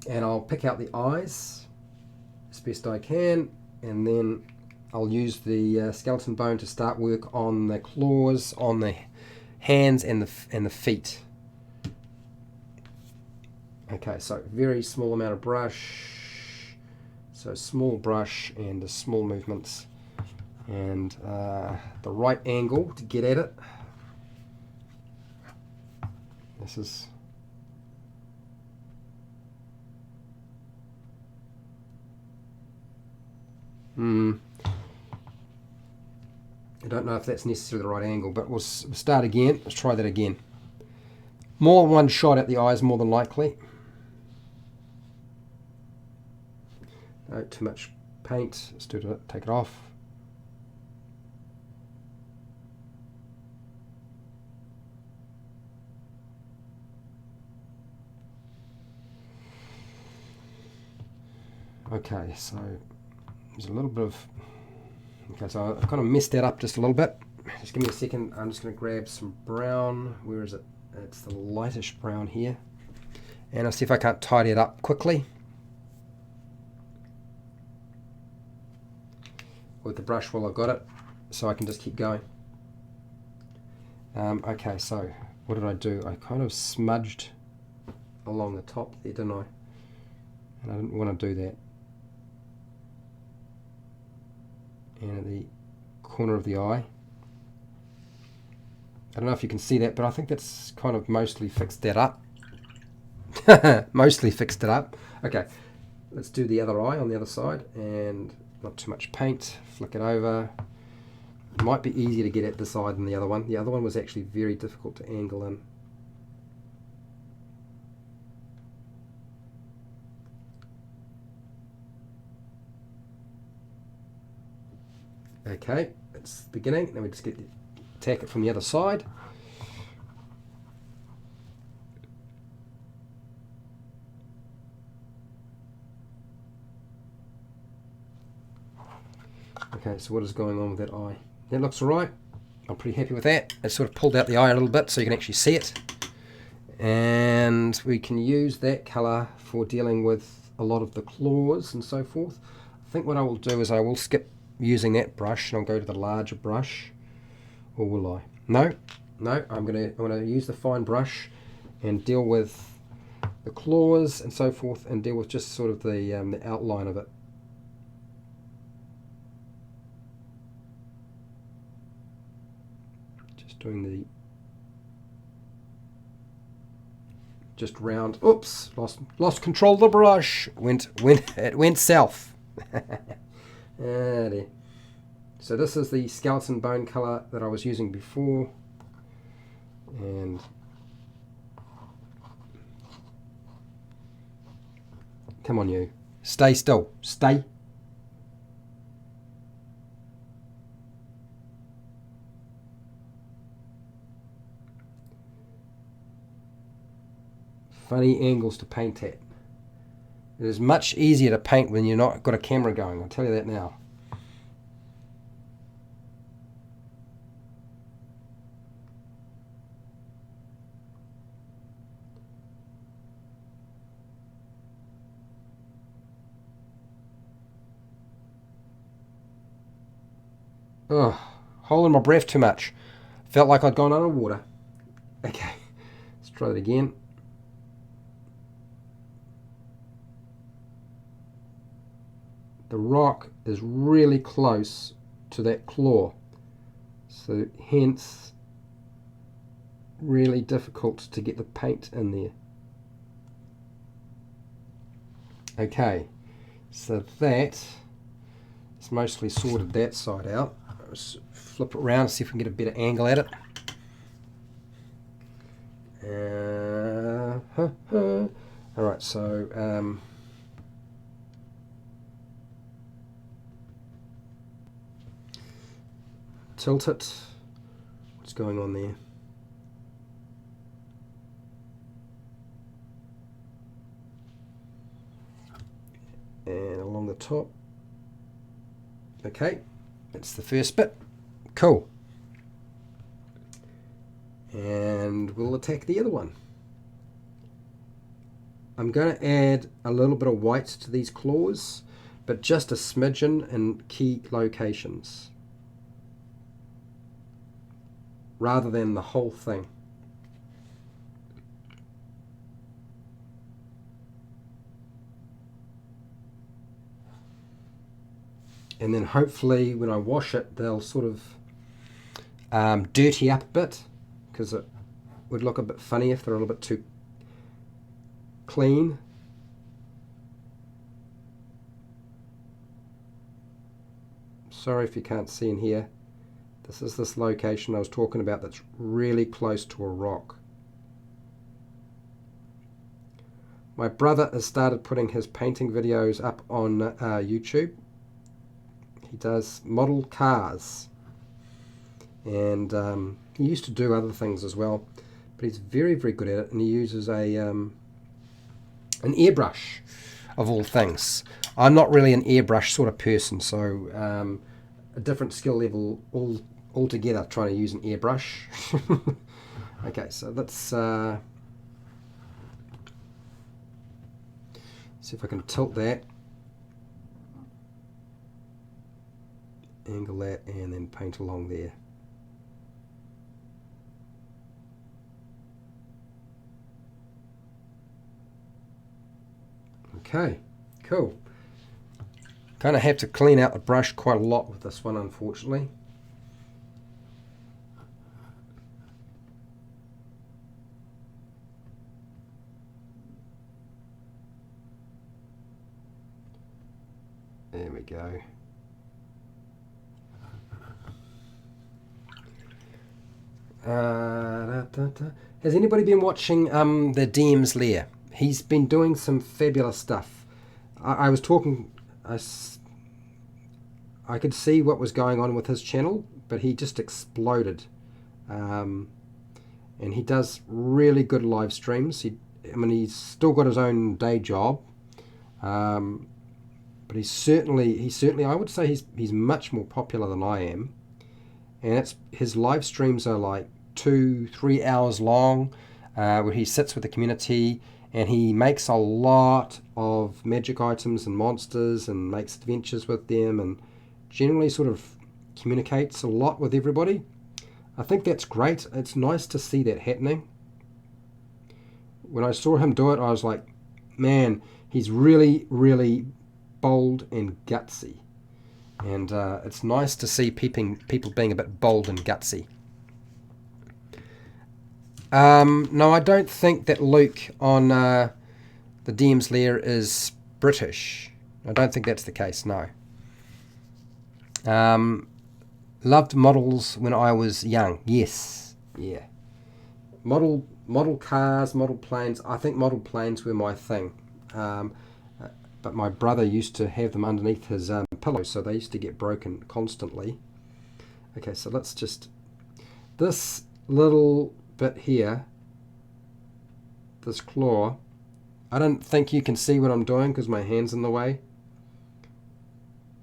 and I'll pick out the eyes as best I can, and then I'll use the skeleton bone to start work on the claws, on the hands and the feet. Okay, so very small amount of brush, so small brush and the small movements, and the right angle to get at it. This is I don't know if that's necessarily the right angle, but we'll start again. Let's try that again. More than one shot at the eyes, more than likely. No, too much paint. Let's do it. Take it off. Okay, so there's a little bit of... Okay, so I've kind of messed that up just a little bit. Just give me a second. I'm just going to grab some brown. Where is it? It's the lightish brown here. And I'll see if I can't tidy it up quickly with the brush while I've got it, so I can just keep going. Okay, so what did I do? I kind of smudged along the top there, didn't I? And I didn't want to do that. And at the corner of the eye. I don't know if you can see that, but I think that's kind of mostly fixed that up. Mostly fixed it up. Okay, let's do the other eye on the other side, and not too much paint. Flick it over. It might be easier to get at this eye than the other one. The other one was actually very difficult to angle in. Okay, it's the beginning. Then we just attack it from the other side. Okay, so what is going on with that eye? That looks alright. I'm pretty happy with that. I sort of pulled out the eye a little bit so you can actually see it. And we can use that colour for dealing with a lot of the claws and so forth. I think what I will do is I will skip using that brush and I'll go to the larger brush. Or will I? No, No, I'm gonna use the fine brush and deal with the claws and so forth, and deal with just sort of the outline of it. Just doing the just round. Oops, lost control of the brush. It went south. Dear. So this is the skeleton bone color that I was using before, and come on, you stay still. Stay. Funny angles to paint at. It is much easier to paint when you're not got a camera going, I'll tell you that now. Oh, holding my breath too much. Felt like I'd gone underwater. Okay, let's try that again. The rock is really close to that claw, so hence really difficult to get the paint in there. Okay, so that is mostly sorted that side out. Let's flip it around and see if we can get a better angle at it. Alright, so tilt it. What's going on there? And along the top. Okay, that's the first bit. Cool. And we'll attack the other one. I'm going to add a little bit of white to these claws, but just a smidgen in key locations, rather than the whole thing. And then hopefully when I wash it, they'll sort of dirty up a bit, because it would look a bit funny if they're a little bit too clean. Sorry if you can't see in here. This is this location I was talking about that's really close to a rock. My brother has started putting his painting videos up on YouTube. He does model cars, and he used to do other things as well, but he's very, very good at it, and he uses an airbrush of all things. I'm not really an airbrush sort of person, so a different skill level altogether trying to use an airbrush. Okay, so let's see if I can tilt that, angle that, and then paint along there. Okay, cool. Kind of have to clean out the brush quite a lot with this one, unfortunately. There we go. Has anybody been watching the DM's Lair? He's been doing some fabulous stuff. I was talking, I could see what was going on with his channel, but he just exploded. And he does really good live streams. I mean, he's still got his own day job, but he's certainly, I would say he's much more popular than I am. And his live streams are like 2-3 hours long, where he sits with the community and he makes a lot of magic items and monsters and makes adventures with them, and generally sort of communicates a lot with everybody. I think that's great. It's nice to see that happening. When I saw him do it, I was like, man, he's really, really bold and gutsy. And it's nice to see people being a bit bold and gutsy. No, I don't think that Luke on the DM's Lair is British. I don't think that's the case, no. Loved models when I was young. Yes, yeah. Model cars, model planes. I think model planes were my thing. But my brother used to have them underneath his pillow, so they used to get broken constantly. Okay, so let's just... This little bit here, this claw, I don't think you can see what I'm doing because my hand's in the way.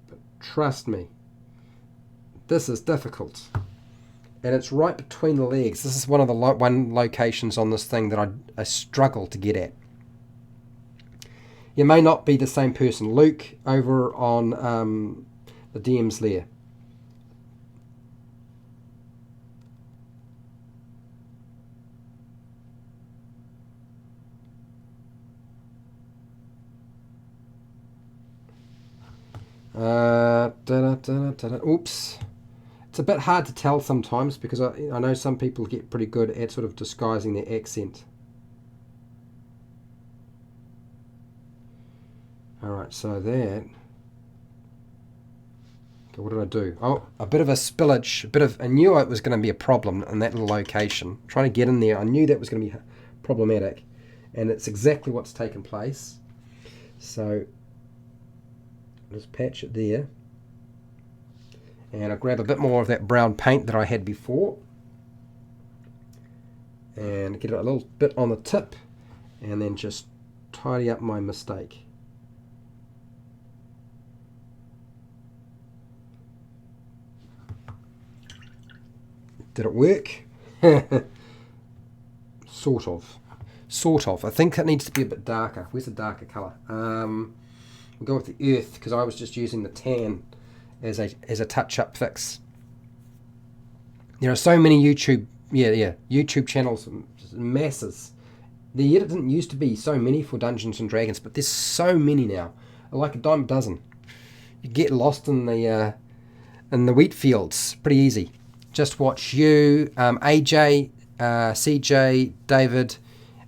But trust me, this is difficult. And it's right between the legs. This is one of the locations on this thing that I struggle to get at. You may not be the same person. Luke over on the DM's Lair. Oops. It's a bit hard to tell sometimes because I know some people get pretty good at sort of disguising their accent. Alright, so that... Okay, what did I do? Oh, a bit of a spillage. I knew it was going to be a problem in that little location. Trying to get in there, I knew that was going to be problematic. And it's exactly what's taken place. So, just patch it there. And I'll grab a bit more of that brown paint that I had before. And get it a little bit on the tip. And then just tidy up my mistake. Did it work? Sort of. I think it needs to be a bit darker. Where's the darker colour? We'll go with the earth because I was just using the tan as a touch-up fix. There are so many YouTube channels, masses. There didn't used to be so many for Dungeons and Dragons, but there's so many now, like a dime a dozen. You get lost in the wheat fields pretty easy. Just watch you, AJ, CJ, David,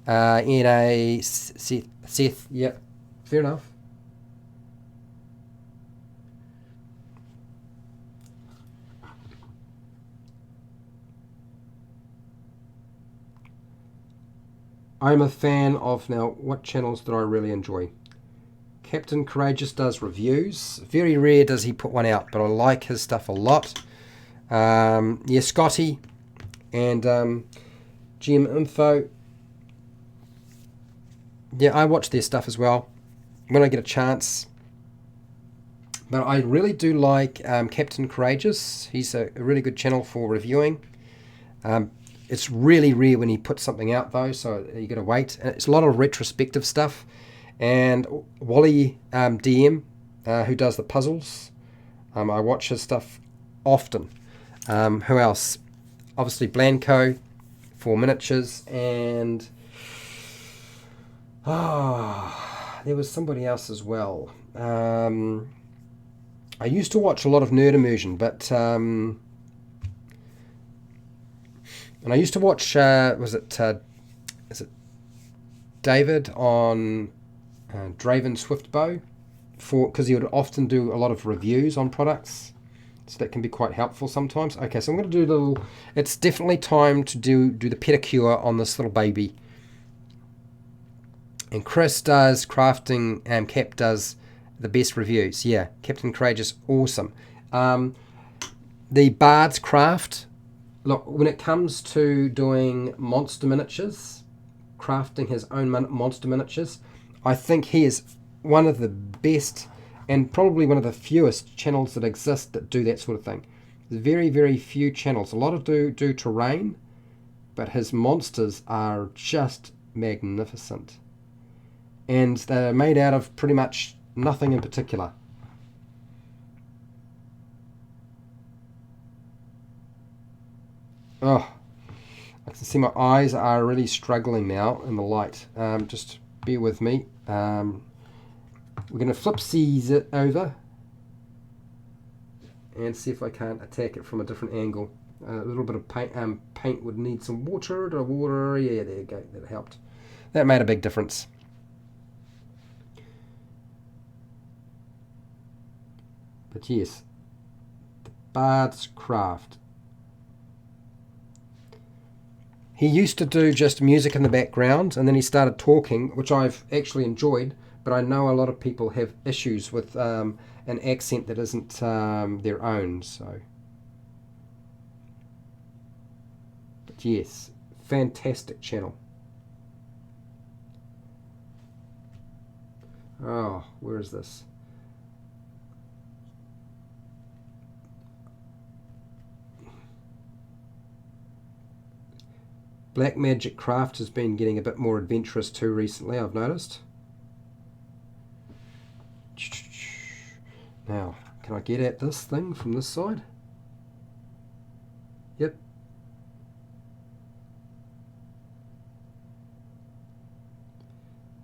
NA, Seth. Yep, fair enough. I'm a fan of, now, what channels do I really enjoy? Captain Courageous does reviews. Very rare does he put one out, but I like his stuff a lot. Yeah, Scotty and GM Info. Yeah, I watch their stuff as well when I get a chance. But I really do like Captain Courageous. He's a really good channel for reviewing. It's really rare when he puts something out though, so you got to wait. And it's a lot of retrospective stuff. And Wally DM, who does the puzzles, I watch his stuff often. Who else? Obviously Blanco for miniatures, and there was somebody else as well. I used to watch a lot of Nerd Immersion, but and I used to watch is it David on Draven Swiftbow, because he would often do a lot of reviews on products. So that can be quite helpful sometimes. Okay, so I'm going to do a little... It's definitely time to do the pedicure on this little baby. And Chris does crafting, and Cap does the best reviews. Yeah, Captain Courageous, awesome. The Bard's Craft. Look, when it comes to doing monster miniatures, crafting his own monster miniatures, I think he is one of the best... and probably one of the fewest channels that exist that do that sort of thing. There's very, very few channels. A lot of do terrain, but his monsters are just magnificent. And they're made out of pretty much nothing in particular. Oh, I can see my eyes are really struggling now in the light. Just bear with me. We're going to flipsies it over and see if I can't attack it from a different angle. A little bit of paint. Paint would need some water. Yeah, there you go. That helped. That made a big difference. But yes, the Bard's Craft. He used to do just music in the background, and then he started talking, which I've actually enjoyed, but I know a lot of people have issues with an accent that isn't their own, so. But yes, fantastic channel. Oh, where is this? Black Magic Craft has been getting a bit more adventurous too recently, I've noticed. Now, can I get at this thing from this side? Yep.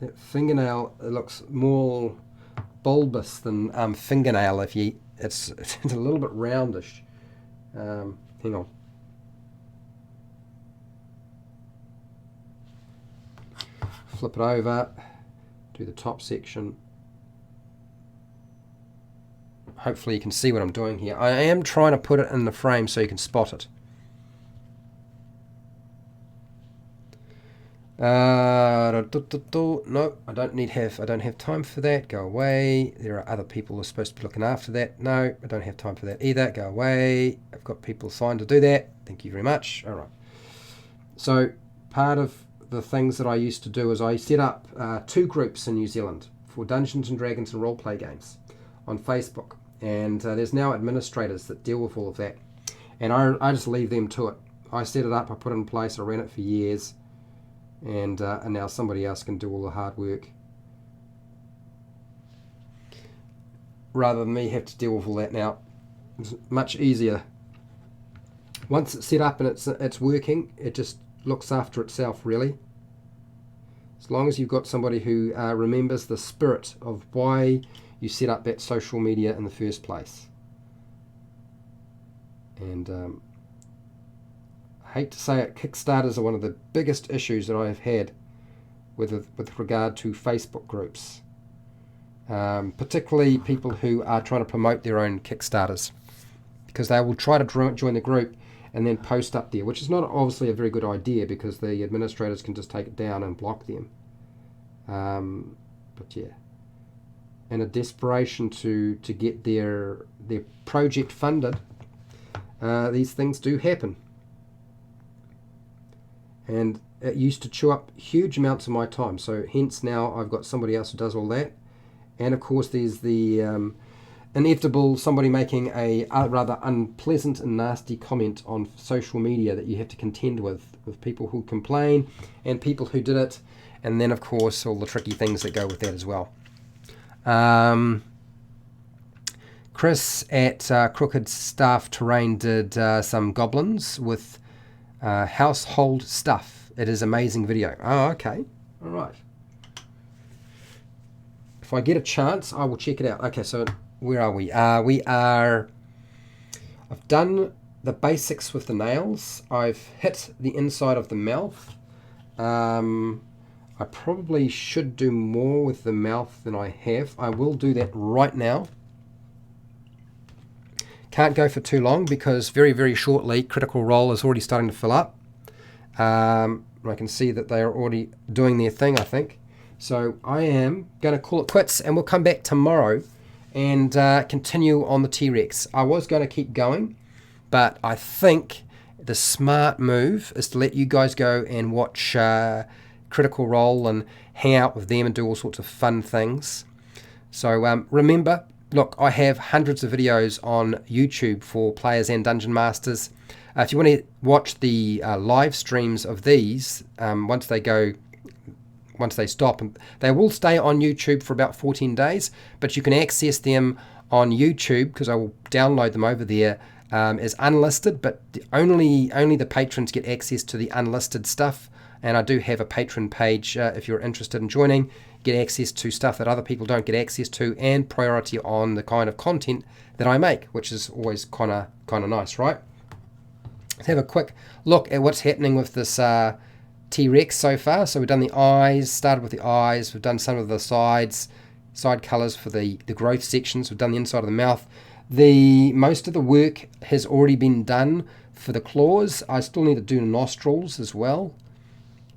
That fingernail, it looks more bulbous than fingernail. If you, it's a little bit roundish. Hang on. Flip it over, do the top section. Hopefully you can see what I'm doing here. I am trying to put it in the frame so you can spot it. No, I don't have time for that. Go away. There are other people who are supposed to be looking after that. No, I don't have time for that either. Go away. I've got people assigned to do that. Thank you very much. All right. So part of the things that I used to do is I set up 2 groups in New Zealand for Dungeons and Dragons and roleplay games on Facebook, and there's now administrators that deal with all of that, and I just leave them to it. I set it up, I put it in place, I ran it for years, and now somebody else can do all the hard work rather than me have to deal with all that now. It's much easier. Once it's set up and it's working, it just looks after itself, really. As long as you've got somebody who remembers the spirit of why you set up that social media in the first place. And I hate to say it, Kickstarters are one of the biggest issues that I've had with regard to Facebook groups. Particularly people who are trying to promote their own Kickstarters, because they will try to join the group and then post up there, which is not obviously a very good idea because the administrators can just take it down and block them. But yeah, in a desperation to get their project funded, these things do happen. And it used to chew up huge amounts of my time, so hence now I've got somebody else who does all that. And of course there's the inevitable somebody making a rather unpleasant and nasty comment on social media that you have to contend with people who complain and people who did it, and then of course all the tricky things that go with that as well. Chris at Crooked Staff Terrain did some goblins with household stuff. It is amazing video. Oh, okay. All right. If I get a chance, I will check it out. Okay, so where are we? I've done the basics with the nails. I've hit the inside of the mouth. I probably should do more with the mouth than I have. I will do that right now. Can't go for too long because very, very shortly Critical Role is already starting to fill up. I can see that they are already doing their thing, I think. So I am going to call it quits, and we'll come back tomorrow and continue on the T-Rex. I was going to keep going, but I think the smart move is to let you guys go and watch Critical Role and hang out with them and do all sorts of fun things. So remember, look, I have hundreds of videos on YouTube for players and dungeon masters. If you want to watch the live streams of these, once they stop, and they will stay on YouTube for about 14 days, but you can access them on YouTube because I will download them over there is unlisted, but only the patrons get access to the unlisted stuff. And I do have a patron page if you're interested in joining. Get access to stuff that other people don't get access to, and priority on the kind of content that I make, which is always kind of nice, right? Let's have a quick look at what's happening with this T-Rex so far. So we've done the eyes, started with the eyes, we've done some of the side colours for the growth sections, we've done the inside of the mouth. Most of the work has already been done for the claws. I still need to do the nostrils as well.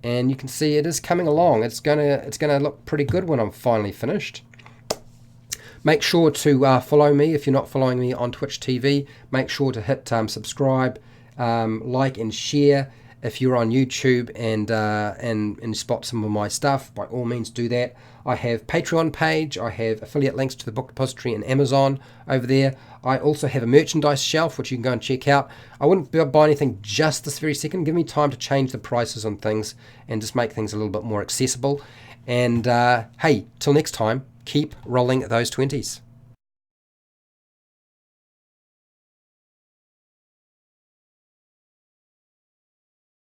And you can see it is coming along. It's gonna look pretty good when I'm finally finished. Make sure to follow me if you're not following me on Twitch TV. Make sure to hit subscribe, like and share. If you're on YouTube and spot some of my stuff, by all means do that. I have Patreon page. I have affiliate links to the book depository and Amazon over there. I also have a merchandise shelf which you can go and check out. I wouldn't buy anything just this very second. Give me time to change the prices on things and just make things a little bit more accessible. And hey, till next time, keep rolling those 20s.